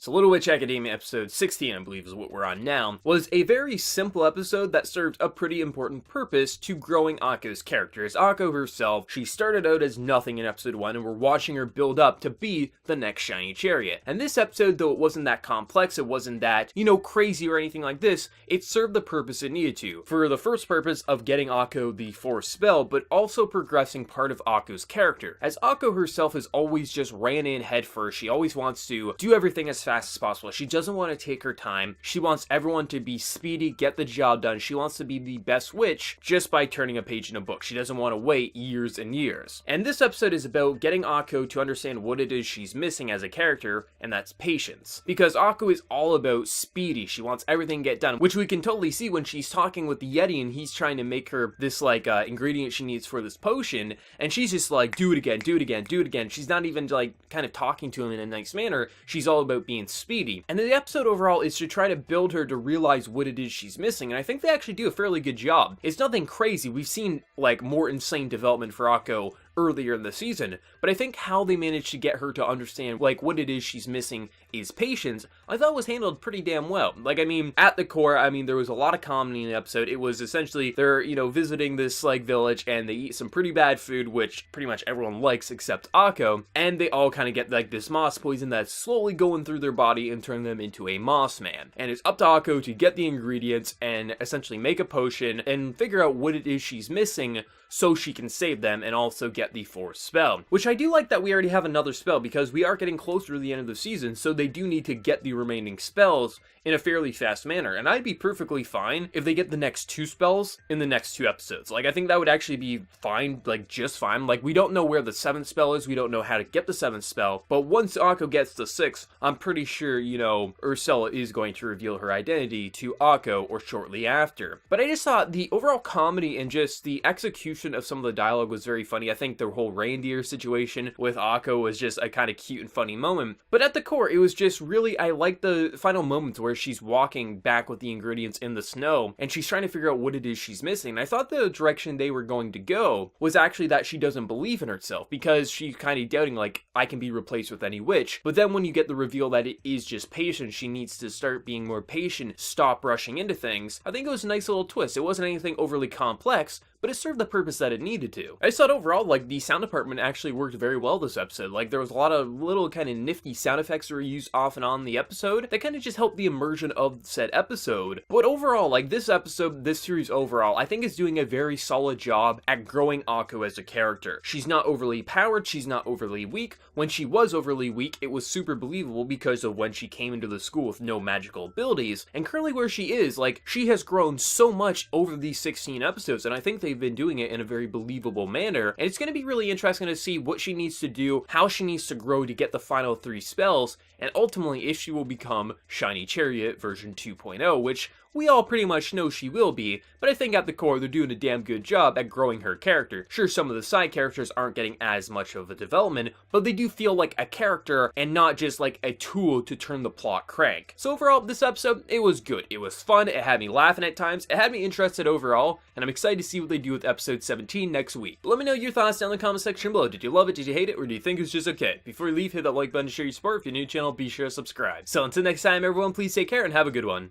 So Little Witch Academia episode 16, I believe is what we're on now, was a very simple episode that served a pretty important purpose to growing Akko's character. As Akko herself, she started out as nothing in episode 1, and we're watching her build up to be the next shiny chariot. And this episode, though it wasn't that complex, it wasn't that, crazy or anything like this, it served the purpose it needed to. For the first purpose of getting Akko the fourth spell, but also progressing part of Akko's character. As Akko herself has always just ran in head first, she always wants to do everything as fast as possible. She doesn't want to take her time. She wants everyone to be speedy, get the job done. She wants to be the best witch just by turning a page in a book. She doesn't want to wait years and years. And this episode is about getting Akko to understand what it is she's missing as a character, and that's patience. Because Akko is all about speedy. She wants everything get done, which we can totally see when she's talking with the Yeti and he's trying to make her this ingredient she needs for this potion, and she's just like, do it again, do it again, do it again. She's not even kind of talking to him in a nice manner. She's all about being speedy. And the episode overall is to try to build her to realize what it is she's missing, and I think they actually do a fairly good job. It's nothing crazy. We've seen more insane development for Akko earlier in the season, but I think how they managed to get her to understand what it is she's missing is patience, I thought was handled pretty damn well. At the core, there was a lot of comedy in the episode. It was essentially they're visiting this village, and they eat some pretty bad food, which pretty much everyone likes except Akko, and they all kind of get this moss poison that's slowly going through their body and turn them into a moss man. And it's up to Akko to get the ingredients and essentially make a potion and figure out what it is she's missing so she can save them and also get the fourth spell. Which I do like that we already have another spell, because we are getting closer to the end of the season, so they do need to get the remaining spells in a fairly fast manner. And I'd be perfectly fine if they get the next 2 spells in the next 2 episodes. I think that would actually be fine, just fine. We don't know where the 7th spell is, we don't know how to get the 7th spell, but once Akko gets the 6th, I'm pretty sure, Ursula is going to reveal her identity to Akko or shortly after. But I just thought the overall comedy and just the execution of some of the dialogue was very funny. I think the whole reindeer situation with Akko was just a kind of cute and funny moment. But at the core, it was just really, I like the final moments where she's walking back with the ingredients in the snow, and she's trying to figure out what it is she's missing. And I thought the direction they were going to go was actually that she doesn't believe in herself, because she's kind of doubting, I can be replaced with any witch. But then when you get the reveal that it is just patience, she needs to start being more patient, stop rushing into things. I think it was a nice little twist. It wasn't anything overly complex, but it served the purpose that it needed to. I just thought overall, the sound department actually worked very well this episode. There was a lot of little kind of nifty sound effects that were used off and on the episode that kind of just helped the immersion of said episode. But overall, this episode, this series overall, I think is doing a very solid job at growing Akko as a character. She's not overly powered, she's not overly weak. When she was overly weak, it was super believable because of when she came into the school with no magical abilities. And currently where she is, she has grown so much over these 16 episodes, and I think they've been doing it in a very believable manner, and it's going to be really interesting to see what she needs to do, how she needs to grow to get the final 3 spells, and ultimately if she will become Shiny Chariot version 2.0, which we all pretty much know she will be, but I think at the core they're doing a damn good job at growing her character. Sure, some of the side characters aren't getting as much of a development, but they do feel like a character and not just a tool to turn the plot crank. So overall, this episode, it was good. It was fun, it had me laughing at times, it had me interested overall, and I'm excited to see what they do with episode 17 next week. But let me know your thoughts down in the comment section below. Did you love it, did you hate it, or do you think it's just okay? Before you leave, hit that like button to show your support. If you're new to the channel, be sure to subscribe. So until next time everyone, please take care and have a good one.